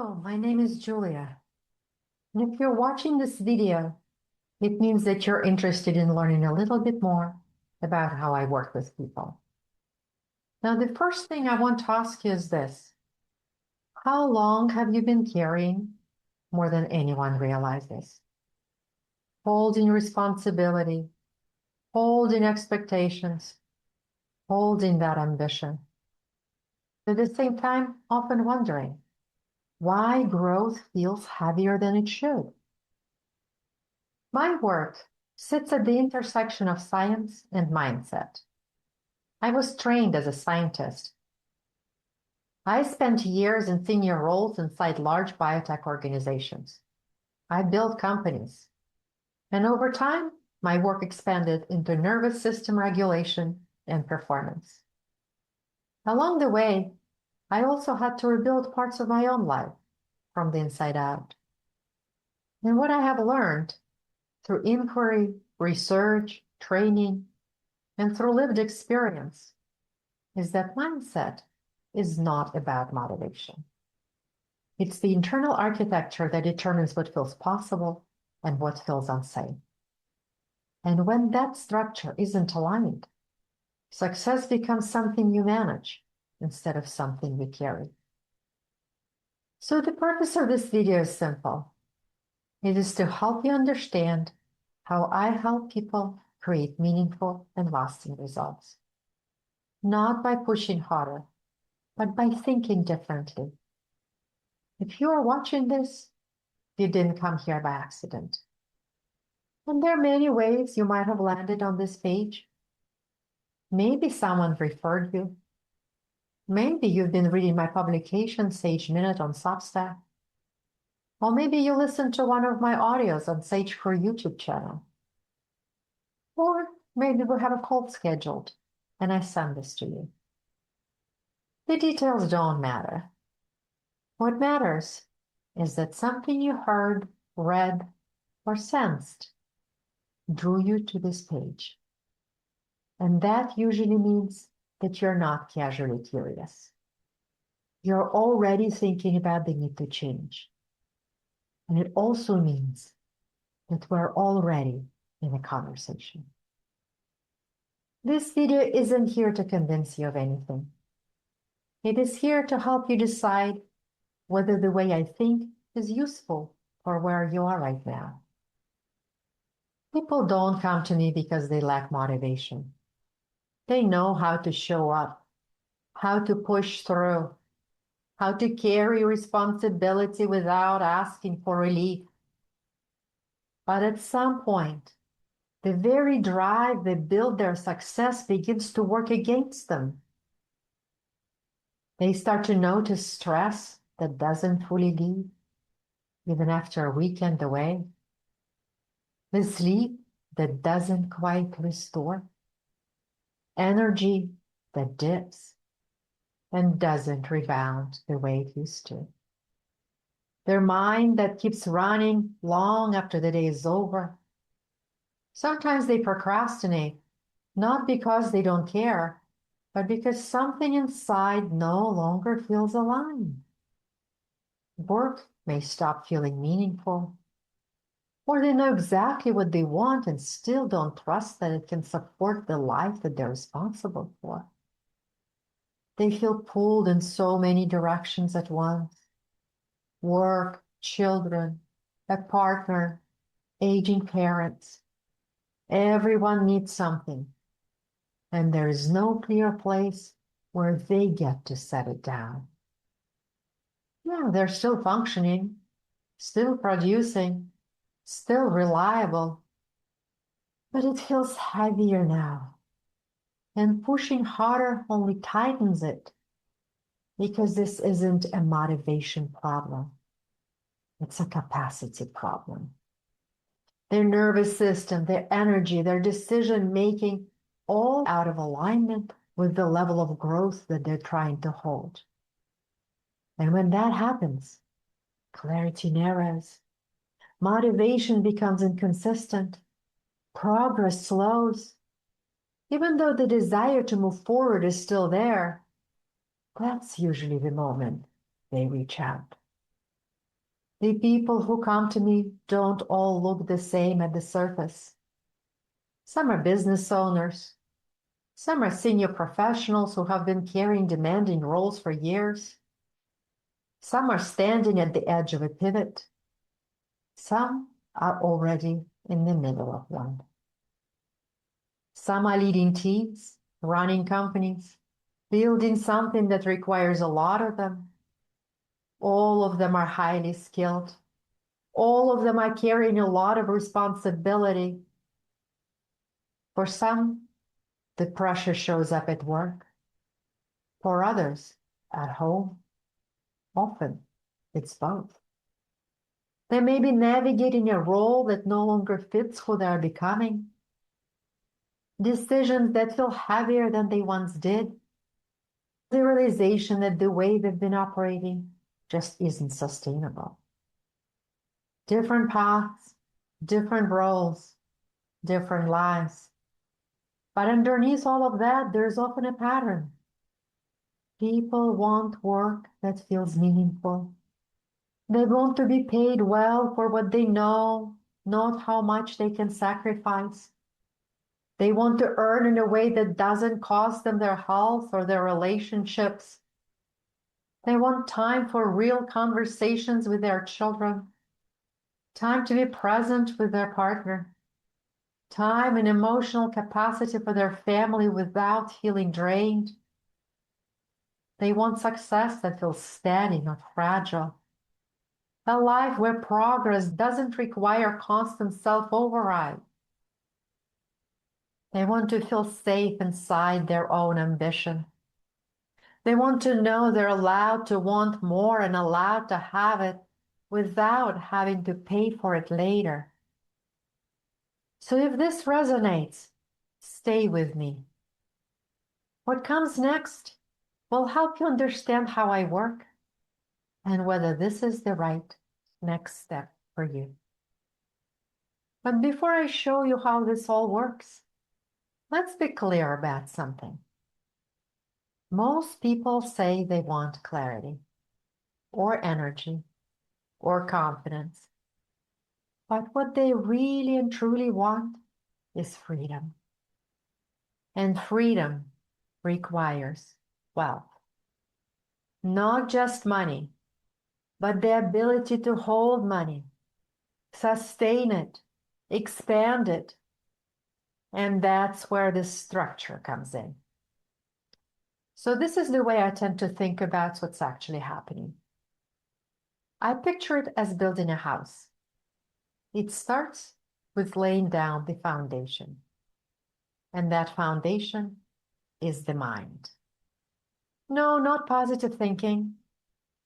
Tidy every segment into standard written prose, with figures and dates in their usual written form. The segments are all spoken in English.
Hello, my name is Julia. And if you're watching this video, it means that you're interested in learning a little bit more about how I work with people. Now, the first thing I want to ask you is this. How long have you been carrying more than anyone realizes? Holding responsibility, holding expectations, holding that ambition. At the same time, often wondering why growth feels heavier than it should. My work sits at the intersection of science and mindset. I was trained as a scientist. I spent years in senior roles inside large biotech organizations. I built companies. And over time, my work expanded into nervous system regulation and performance. Along the way, I also had to rebuild parts of my own life from the inside out. And what I have learned through inquiry, research, training, and through lived experience is that mindset is not about motivation. It's the internal architecture that determines what feels possible and what feels unsafe. And when that structure isn't aligned, success becomes something you manage instead of something you carry. So the purpose of this video is simple. It is to help you understand how I help people create meaningful and lasting results. Not by pushing harder, but by thinking differently. If you are watching this, you didn't come here by accident. And there are many ways you might have landed on this page. Maybe someone referred you. Maybe you've been reading my publication, Sage Minute, on Substack. Or maybe you listened to one of my audios on Sage for YouTube channel. Or maybe we have a call scheduled and I send this to you. The details don't matter. What matters is that something you heard, read, or sensed drew you to this page. And that usually means that you're not casually curious. You're already thinking about the need to change. And it also means that we're already in a conversation. This video isn't here to convince you of anything. It is here to help you decide whether the way I think is useful for where you are right now. People don't come to me because they lack motivation. They know how to show up, how to push through, how to carry responsibility without asking for relief. But at some point, the very drive that built their success begins to work against them. They start to notice stress that doesn't fully leave, even after a weekend away. The sleep that doesn't quite restore. Energy that dips and doesn't rebound the way it used to. Their mind that keeps running long after the day is over. Sometimes they procrastinate, not because they don't care, but because something inside no longer feels aligned. Work may stop feeling meaningful, or they know exactly what they want and still don't trust that it can support the life that they're responsible for. They feel pulled in so many directions at once. Work, children, a partner, aging parents. Everyone needs something, and there is no clear place where they get to set it down. Yeah, they're still functioning, still producing, still reliable, but it feels heavier now. And pushing harder only tightens it, because this isn't a motivation problem. It's a capacity problem. Their nervous system, their energy, their decision-making, all out of alignment with the level of growth that they're trying to hold. And when that happens, clarity narrows, motivation becomes inconsistent, progress slows. Even though the desire to move forward is still there, that's usually the moment they reach out. The people who come to me don't all look the same at the surface. Some are business owners. Some are senior professionals who have been carrying demanding roles for years. Some are standing at the edge of a pivot. Some are already in the middle of one. Some are leading teams, running companies, building something that requires a lot of them. All of them are highly skilled. All of them are carrying a lot of responsibility. For some, the pressure shows up at work. For others, at home. Often, it's both. They may be navigating a role that no longer fits who they are becoming. Decisions that feel heavier than they once did. The realization that the way they've been operating just isn't sustainable. Different paths, different roles, different lives. But underneath all of that, there's often a pattern. People want work that feels meaningful. They want to be paid well for what they know, not how much they can sacrifice. They want to earn in a way that doesn't cost them their health or their relationships. They want time for real conversations with their children, time to be present with their partner, time and emotional capacity for their family without feeling drained. They want success that feels steady, not fragile. A life where progress doesn't require constant self-override. They want to feel safe inside their own ambition. They want to know they're allowed to want more and allowed to have it without having to pay for it later. So if this resonates, stay with me. What comes next will help you understand how I work and whether this is the right next step for you. But before I show you how this all works, let's be clear about something. Most people say they want clarity, or energy, or confidence. But what they really and truly want is freedom. And freedom requires wealth. Not just money, but the ability to hold money, sustain it, expand it. And that's where the structure comes in. So this is the way I tend to think about what's actually happening. I picture it as building a house. It starts with laying down the foundation. And that foundation is the mind. No, not positive thinking,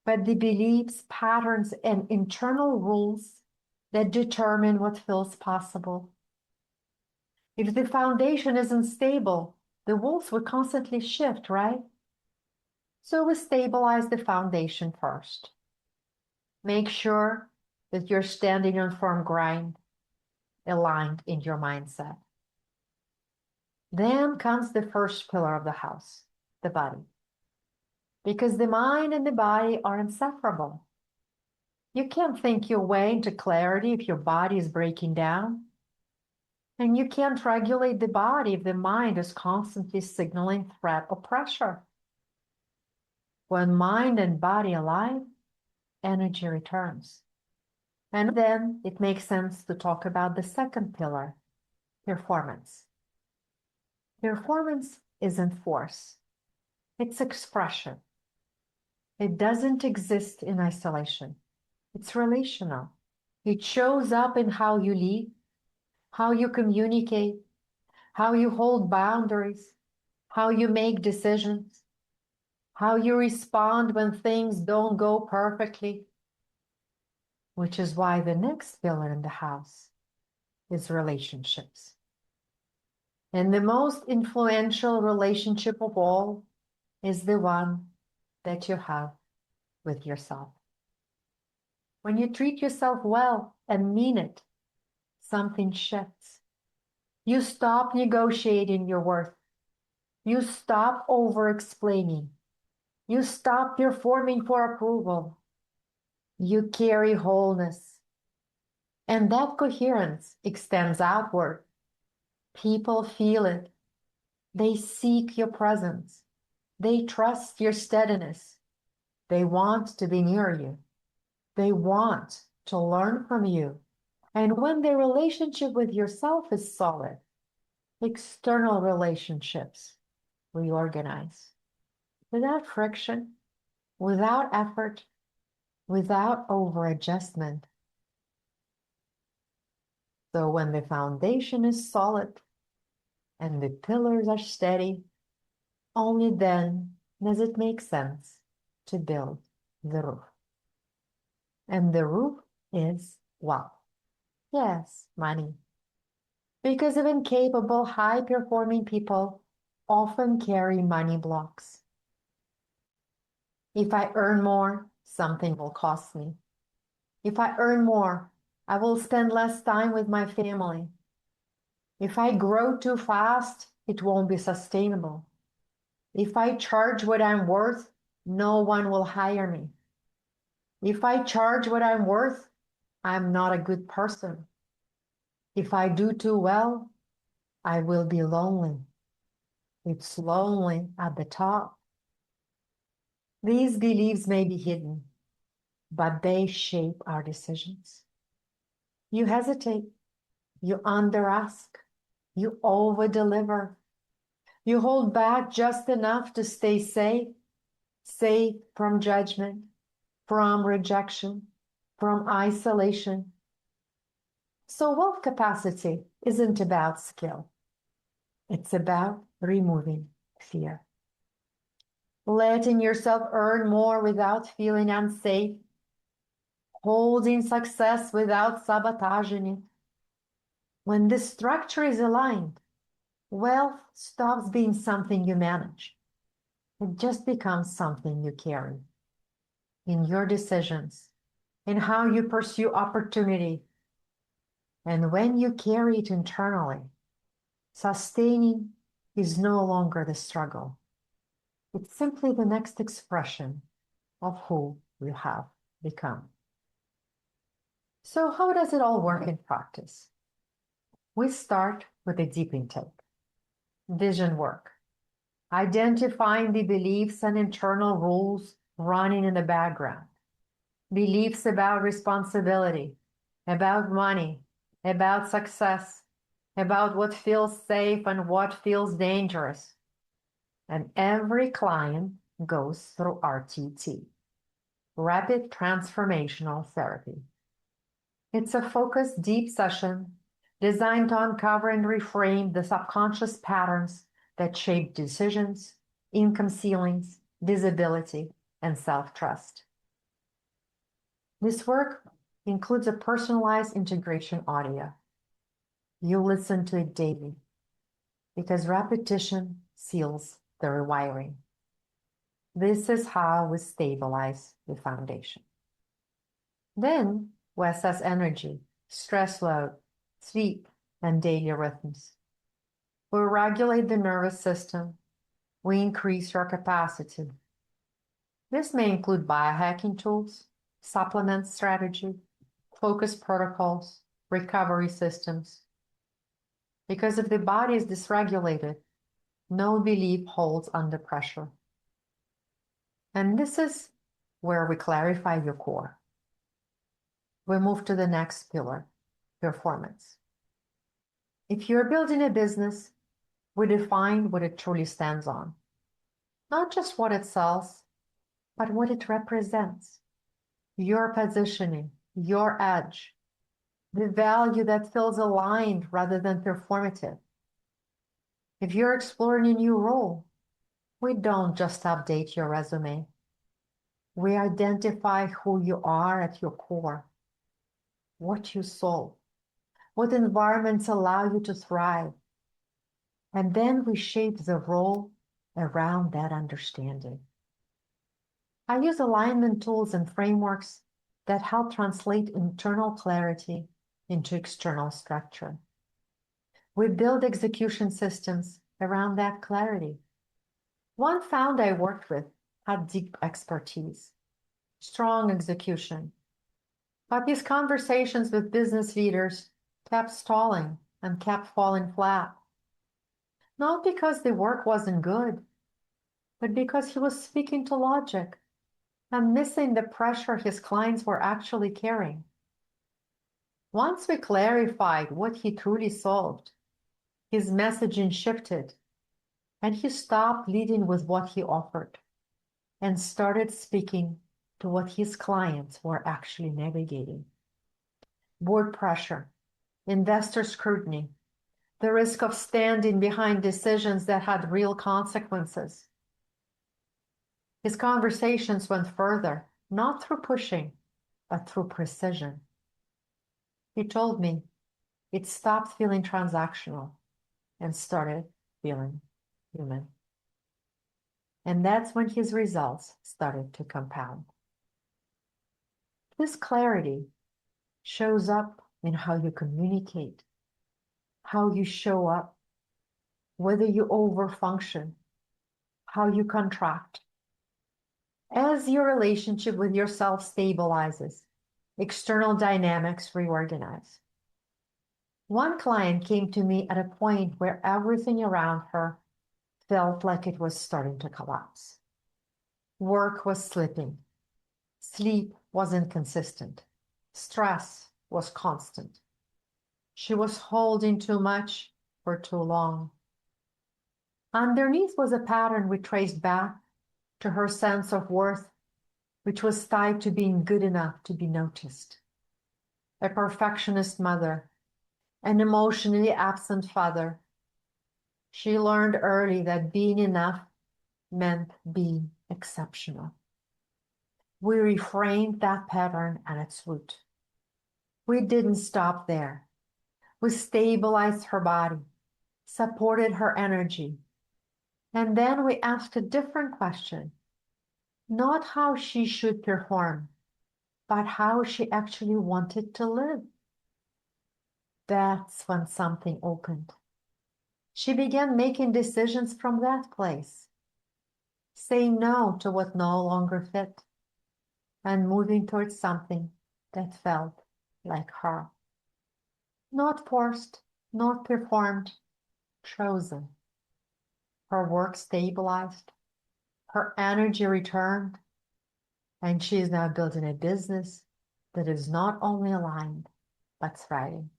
but the beliefs, patterns, and internal rules that determine what feels possible. If the foundation isn't stable, the walls will constantly shift, right? So we stabilize the foundation first. Make sure that you're standing on firm ground, aligned in your mindset. Then comes the first pillar of the house, the body. Because the mind and the body are inseparable. You can't think your way into clarity if your body is breaking down. And you can't regulate the body if the mind is constantly signaling threat or pressure. When mind and body align, energy returns. And then it makes sense to talk about the second pillar, performance. Performance isn't force, it's expression. It doesn't exist in isolation. It's relational. It shows up in how you lead, how you communicate, how you hold boundaries, how you make decisions, how you respond when things don't go perfectly. Which is why the next pillar in the house is relationships. And the most influential relationship of all is the one that you have with yourself. When you treat yourself well and mean it, something shifts. You stop negotiating your worth. You stop over-explaining. You stop performing for approval. You carry wholeness, and that coherence extends outward. People feel it. They seek your presence. They trust your steadiness. They want to be near you. They want to learn from you. And when their relationship with yourself is solid, external relationships reorganize without friction, without effort, without over-adjustment. So when the foundation is solid and the pillars are steady, only then does it make sense to build the roof. And the roof is wealth. Yes, money. Because even capable, high-performing people often carry money blocks. If I earn more, something will cost me. If I earn more, I will spend less time with my family. If I grow too fast, it won't be sustainable. If I charge what I'm worth, no one will hire me. If I charge what I'm worth, I'm not a good person. If I do too well, I will be lonely. It's lonely at the top. These beliefs may be hidden, but they shape our decisions. You hesitate, you under-ask, you over-deliver, you hold back just enough to stay safe, safe from judgment, from rejection, from isolation. So wealth capacity isn't about skill. It's about removing fear. Letting yourself earn more without feeling unsafe. Holding success without sabotaging it. When this structure is aligned, wealth stops being something you manage. It just becomes something you carry in your decisions, in how you pursue opportunity. And when you carry it internally, sustaining is no longer the struggle. It's simply the next expression of who you have become. So how does it all work in practice? We start with a deep intake. Vision work. Identifying the beliefs and internal rules running in the background. Beliefs about responsibility, about money, about success, about what feels safe and what feels dangerous. And every client goes through RTT, Rapid Transformational Therapy. It's a focused, deep session designed to uncover and reframe the subconscious patterns that shape decisions, income ceilings, visibility, and self-trust. This work includes a personalized integration audio. You listen to it daily because repetition seals the rewiring. This is how we stabilize the foundation. Then we assess energy, stress load, sleep, and daily rhythms. We regulate the nervous system. We increase your capacity. This may include biohacking tools, supplement strategy, focus protocols, recovery systems. Because if the body is dysregulated, no belief holds under pressure. And this is where we clarify your core. We move to the next pillar, performance. If you're building a business, we define what it truly stands on. Not just what it sells, but what it represents. Your positioning, your edge, the value that feels aligned rather than performative. If you're exploring a new role, we don't just update your resume. We identify who you are at your core, what you solve, what environments allow you to thrive. And then we shape the role around that understanding. I use alignment tools and frameworks that help translate internal clarity into external structure. We build execution systems around that clarity. One founder I worked with had deep expertise, strong execution, But his conversations with business leaders kept stalling and kept falling flat. Not because the work wasn't good, but because he was speaking to logic and missing the pressure his clients were actually carrying. Once we clarified what he truly solved, his messaging shifted, and he stopped leading with what he offered and started speaking to what his clients were actually navigating. Board pressure, investor scrutiny, the risk of standing behind decisions that had real consequences. His conversations went further, not through pushing, but through precision. He told me it stopped feeling transactional and started feeling human. And that's when his results started to compound. This clarity shows up in how you communicate, how you show up, whether you overfunction, how you contract. As your relationship with yourself stabilizes, external dynamics reorganize. One client came to me at a point where everything around her felt like it was starting to collapse. Work was slipping. Sleep was inconsistent. Stress was constant. She was holding too much for too long. Underneath was a pattern we traced back to her sense of worth, which was tied to being good enough to be noticed. A perfectionist mother, an emotionally absent father. She learned early that being enough meant being exceptional. We reframed that pattern at its root. We didn't stop there. We stabilized her body, supported her energy, and then we asked a different question. Not how she should perform, but how she actually wanted to live. That's when something opened. She began making decisions from that place, saying no to what no longer fit, and moving towards something that felt like her. Not forced, not performed, chosen. Her work stabilized, her energy returned, and she is now building a business that is not only aligned, but thriving.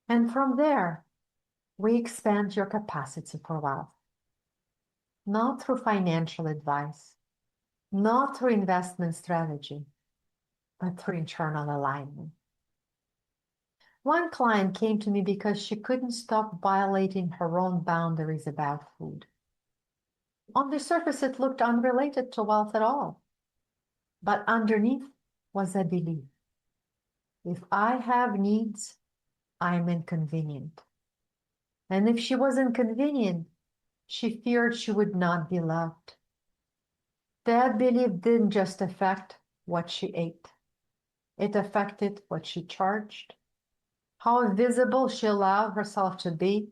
And from there, we expand your capacity for wealth. Not through financial advice, not through investment strategy, but through internal alignment. One client came to me because she couldn't stop violating her own boundaries about food. On the surface, it looked unrelated to wealth at all. But underneath was a belief. If I have needs, I'm inconvenient. And if she was inconvenient, she feared she would not be loved. That belief didn't just affect what she ate. It affected what she charged, how visible she allowed herself to be,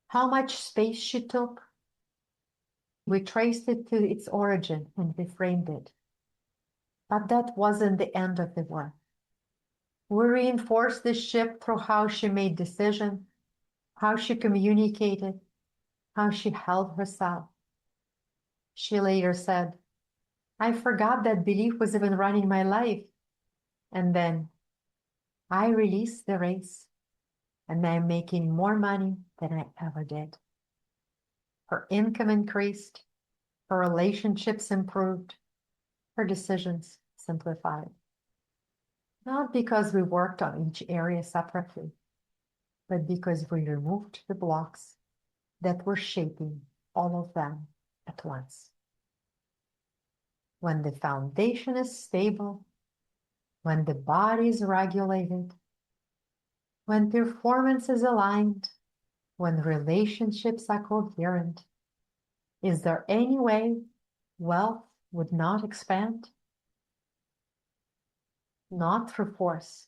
how much space she took. We traced it to its origin and reframed it. But that wasn't the end of the work. We reinforced this shift through how she made decisions, how she communicated, how she held herself. She later said, I forgot that belief was even running my life. And then I released the race, and I'm making more money than I ever did. Her income increased, her relationships improved, her decisions simplified. Not because we worked on each area separately, but because we removed the blocks that were shaping all of them at once. When the foundation is stable, when the body is regulated, when performance is aligned, when relationships are coherent, is there any way wealth would not expand? Not through force,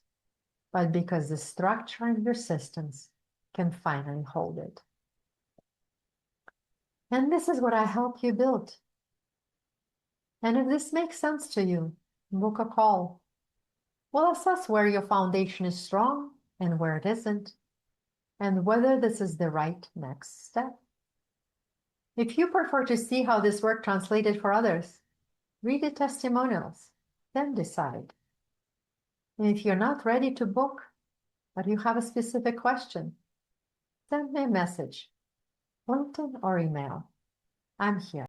but because the structure in your systems can finally hold it. And this is what I help you build. And if this makes sense to you, book a call. We'll assess where your foundation is strong and where it isn't, and whether this is the right next step. If you prefer to see how this work translated for others, read the testimonials, then decide. And if you're not ready to book, but you have a specific question, send me a message, LinkedIn or email. I'm here.